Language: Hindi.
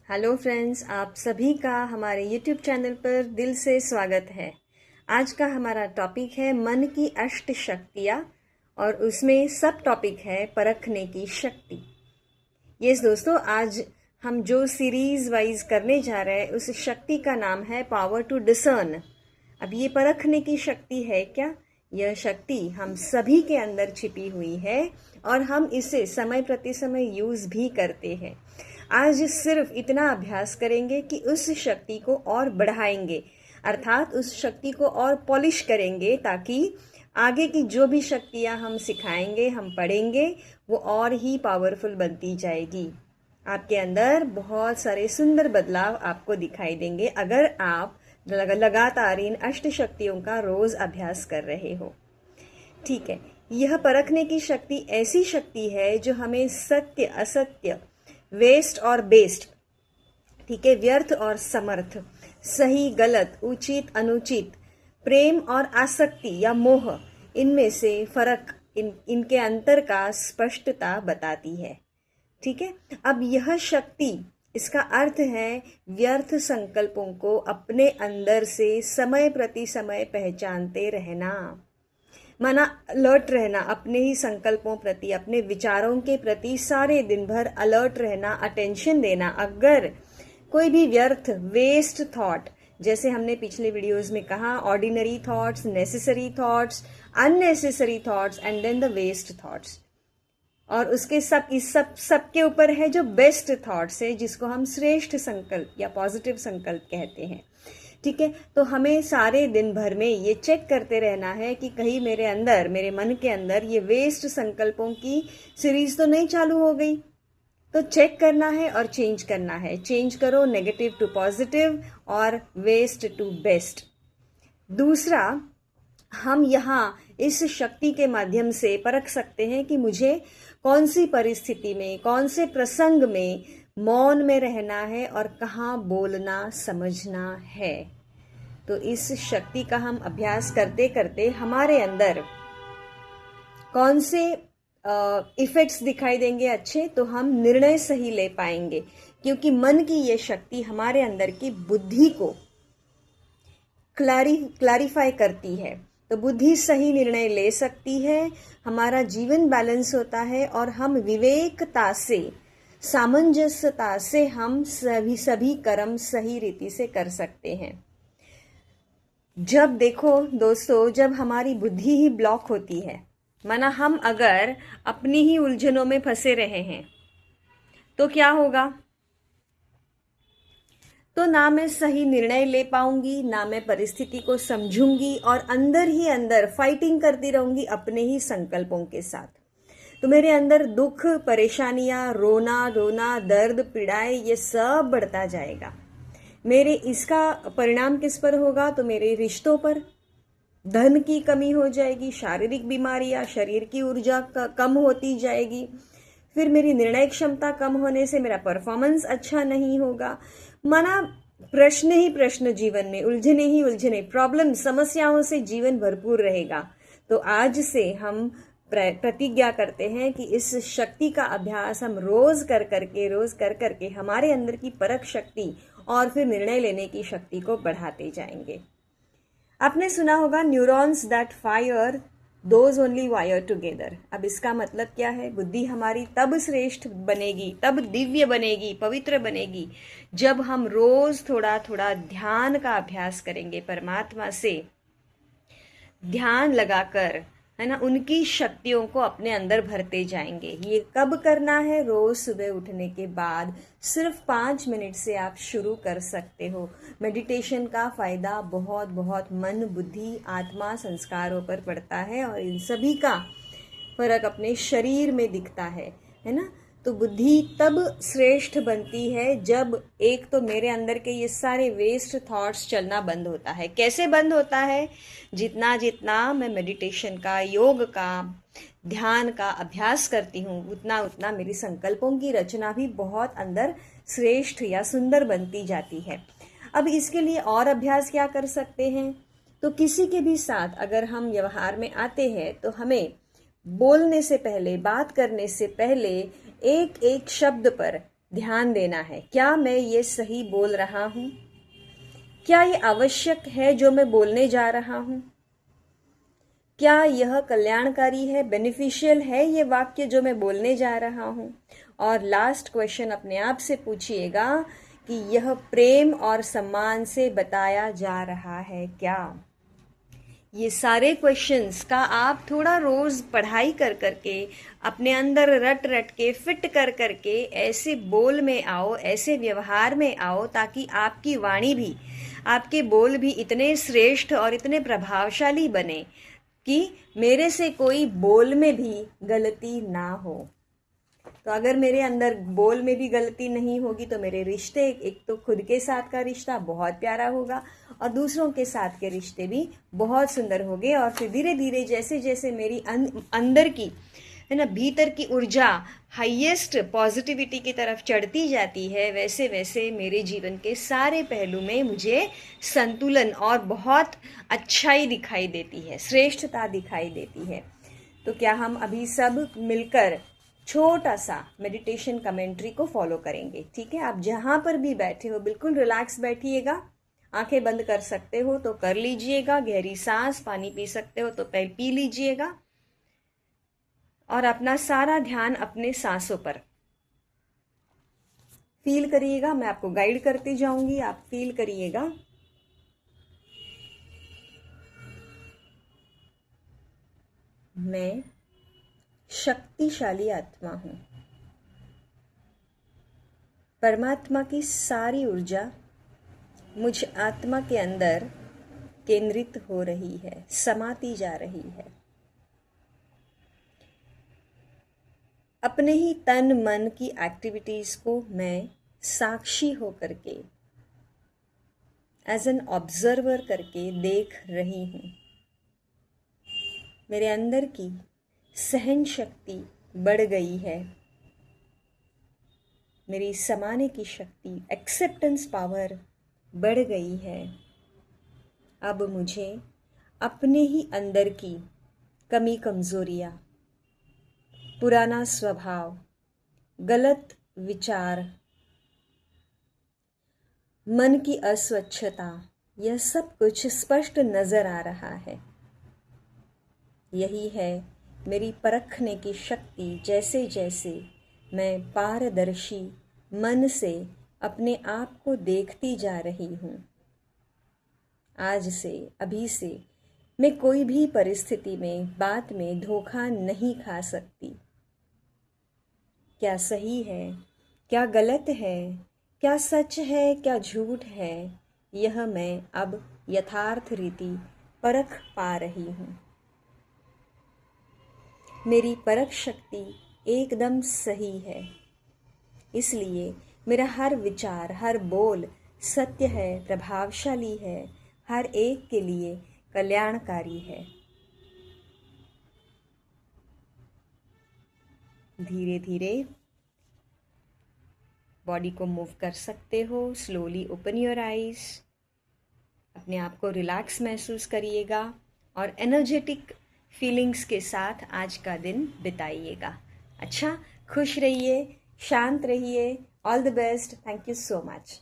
हेलो फ्रेंड्स, आप सभी का हमारे यूट्यूब चैनल पर दिल से स्वागत है। आज का हमारा टॉपिक है मन की अष्ट शक्तियाँ और उसमें सब टॉपिक है परखने की शक्ति। यस दोस्तों, आज हम जो सीरीज वाइज करने जा रहे हैं उस शक्ति का नाम है पावर टू डिसर्न। अब ये परखने की शक्ति है क्या? यह शक्ति हम सभी के अंदर छिपी हुई है और हम इसे समय प्रति समय यूज भी करते हैं। आज सिर्फ इतना अभ्यास करेंगे कि उस शक्ति को और बढ़ाएंगे, अर्थात उस शक्ति को और पॉलिश करेंगे, ताकि आगे की जो भी शक्तियां हम सिखाएंगे, हम पढ़ेंगे, वो और ही पावरफुल बनती जाएगी। आपके अंदर बहुत सारे सुंदर बदलाव आपको दिखाई देंगे अगर आप लगातार इन अष्ट शक्तियों का रोज अभ्यास कर रहे हो। ठीक है, यह परखने की शक्ति ऐसी शक्ति है जो हमें सत्य असत्य, वेस्ट और बेस्ट, ठीक है, व्यर्थ और समर्थ, सही गलत, उचित अनुचित, प्रेम और आसक्ति या मोह, इनमें से फर्क, इनके अंतर का स्पष्टता बताती है। ठीक है, अब यह शक्ति, इसका अर्थ है व्यर्थ संकल्पों को अपने अंदर से समय प्रति समय पहचानते रहना, माना अलर्ट रहना, अपने ही संकल्पों प्रति, अपने विचारों के प्रति सारे दिन भर अलर्ट रहना, अटेंशन देना। अगर कोई भी व्यर्थ, वेस्ट थॉट, जैसे हमने पिछले वीडियोस में कहा, ordinary thoughts, necessary thoughts, unnecessary thoughts and then the waste thoughts, और उसके सब के ऊपर है जो बेस्ट थॉट्स है, जिसको हम श्रेष्ठ संकल्प या पॉजिटिव संकल्प कहते हैं। ठीक है, तो हमें सारे दिन भर में ये चेक करते रहना है कि कहीं मेरे अंदर, मेरे मन के अंदर ये वेस्ट संकल्पों की सीरीज तो नहीं चालू हो गई। तो चेक करना है और चेंज करना है। चेंज करो नेगेटिव टू पॉजिटिव और वेस्ट टू बेस्ट। दूसरा, हम यहाँ इस शक्ति के माध्यम से परख सकते हैं कि मुझे कौन सी परिस्थिति में, कौन से प्रसंग में मौन में रहना है और कहाँ बोलना समझना है। तो इस शक्ति का हम अभ्यास करते करते हमारे अंदर कौन से इफेक्ट्स दिखाई देंगे अच्छे, तो हम निर्णय सही ले पाएंगे, क्योंकि मन की ये शक्ति हमारे अंदर की बुद्धि को क्लैरिफाई करती है। तो बुद्धि सही निर्णय ले सकती है, हमारा जीवन बैलेंस होता है और हम विवेकता से, सामंजस्यता से हम सभी कर्म सही रीति से कर सकते हैं। जब देखो दोस्तों, जब हमारी बुद्धि ही ब्लॉक होती है, माना हम अगर अपनी ही उलझनों में फंसे रहे हैं, तो क्या होगा? तो ना मैं सही निर्णय ले पाऊंगी, ना मैं परिस्थिति को समझूंगी और अंदर ही अंदर फाइटिंग करती रहूंगी अपने ही संकल्पों के साथ। तो मेरे अंदर दुख, परेशानियां, रोना धोना, दर्द, पीड़ाएं, ये सब बढ़ता जाएगा। मेरे इसका परिणाम किस पर होगा? तो मेरे रिश्तों पर, धन की कमी हो जाएगी, शारीरिक बीमारियां, शरीर की ऊर्जा कम होती जाएगी, फिर मेरी निर्णय क्षमता कम होने से मेरा परफॉर्मेंस अच्छा नहीं होगा। माना प्रश्न ही प्रश्न, जीवन में उलझने ही उलझने, प्रॉब्लम, समस्याओं से जीवन भरपूर रहेगा। तो आज से हम प्रतिज्ञा करते हैं कि इस शक्ति का अभ्यास हम रोज कर करके हमारे अंदर की परख शक्ति और फिर निर्णय लेने की शक्ति को बढ़ाते जाएंगे। आपने सुना होगा, neurons that fire those only wire together. अब इसका मतलब क्या है? बुद्धि हमारी तब श्रेष्ठ बनेगी, तब दिव्य बनेगी, पवित्र बनेगी, जब हम रोज थोड़ा थोड़ा ध्यान का अभ्यास करेंगे, परमात्मा से ध्यान लगाकर, है ना, उनकी शक्तियों को अपने अंदर भरते जाएंगे। ये कब करना है? रोज सुबह उठने के बाद सिर्फ 5 मिनट से आप शुरू कर सकते हो। मेडिटेशन का फायदा बहुत बहुत मन, बुद्धि, आत्मा, संस्कारों पर पड़ता है और इन सभी का फर्क अपने शरीर में दिखता है ना। तो बुद्धि तब श्रेष्ठ बनती है जब एक तो मेरे अंदर के ये सारे वेस्ट थॉट्स चलना बंद होता है। कैसे बंद होता है? जितना जितना मैं मेडिटेशन का, योग का, ध्यान का अभ्यास करती हूँ, उतना उतना मेरी संकल्पों की रचना भी बहुत अंदर श्रेष्ठ या सुंदर बनती जाती है। अब इसके लिए और अभ्यास क्या कर सकते हैं? तो किसी के भी साथ अगर हम व्यवहार में आते हैं तो हमें बोलने से पहले, बात करने से पहले एक एक शब्द पर ध्यान देना है। क्या मैं ये सही बोल रहा हूँ? क्या ये आवश्यक है जो मैं बोलने जा रहा हूँ? क्या यह कल्याणकारी है, बेनिफिशियल है ये वाक्य जो मैं बोलने जा रहा हूँ? और लास्ट क्वेश्चन अपने आप से पूछिएगा कि यह प्रेम और सम्मान से बताया जा रहा है क्या? ये सारे क्वेश्चंस का आप थोड़ा रोज पढ़ाई कर करके अपने अंदर रट रट के फिट कर करके ऐसे बोल में आओ, ऐसे व्यवहार में आओ, ताकि आपकी वाणी भी, आपके बोल भी इतने श्रेष्ठ और इतने प्रभावशाली बने कि मेरे से कोई बोल में भी गलती ना हो। तो अगर मेरे अंदर बोल में भी गलती नहीं होगी तो मेरे रिश्ते, एक तो खुद के साथ का रिश्ता बहुत प्यारा होगा और दूसरों के साथ के रिश्ते भी बहुत सुंदर होंगे। और फिर धीरे धीरे जैसे जैसे मेरी अंदर की, है ना, भीतर की ऊर्जा हाईएस्ट पॉजिटिविटी की तरफ चढ़ती जाती है, वैसे वैसे मेरे जीवन के सारे पहलू में मुझे संतुलन और बहुत अच्छाई दिखाई देती है, श्रेष्ठता दिखाई देती है। तो क्या हम अभी सब मिलकर छोटा सा मेडिटेशन कमेंट्री को फॉलो करेंगे? ठीक है, आप जहाँ पर भी बैठे हो बिल्कुल रिलैक्स बैठिएगा। आंखें बंद कर सकते हो तो कर लीजिएगा, गहरी सांस, पानी पी सकते हो तो पी लीजिएगा और अपना सारा ध्यान अपने सांसों पर फील करिएगा। मैं आपको गाइड करती जाऊंगी, आप फील करिएगा। मैं शक्तिशाली आत्मा हूं। परमात्मा की सारी ऊर्जा मुझ आत्मा के अंदर केंद्रित हो रही है, समाती जा रही है। अपने ही तन मन की एक्टिविटीज को मैं साक्षी होकर के, एज एन ऑब्जर्वर करके देख रही हूँ। मेरे अंदर की सहन शक्ति बढ़ गई है। मेरी समाने की शक्ति, एक्सेप्टेंस पावर बढ़ गई है। अब मुझे अपने ही अंदर की कमी कमजोरियां, पुराना स्वभाव, गलत विचार, मन की अस्वच्छता, यह सब कुछ स्पष्ट नजर आ रहा है। यही है मेरी परखने की शक्ति। जैसे जैसे मैं पारदर्शी मन से अपने आप को देखती जा रही हूँ, आज से, अभी से मैं कोई भी परिस्थिति में, बात में धोखा नहीं खा सकती। क्या सही है, क्या गलत है, क्या सच है, क्या झूठ है, यह मैं अब यथार्थ रीति परख पा रही हूँ। मेरी परख शक्ति एकदम सही है, इसलिए मेरा हर विचार, हर बोल सत्य है, प्रभावशाली है, हर एक के लिए कल्याणकारी है। धीरे धीरे बॉडी को मूव कर सकते हो। Slowly open your eyes. अपने आप को रिलैक्स महसूस करिएगा और एनर्जेटिक फीलिंग्स के साथ आज का दिन बिताइएगा। अच्छा, खुश रहिए, शांत रहिए। All the best. Thank you so much.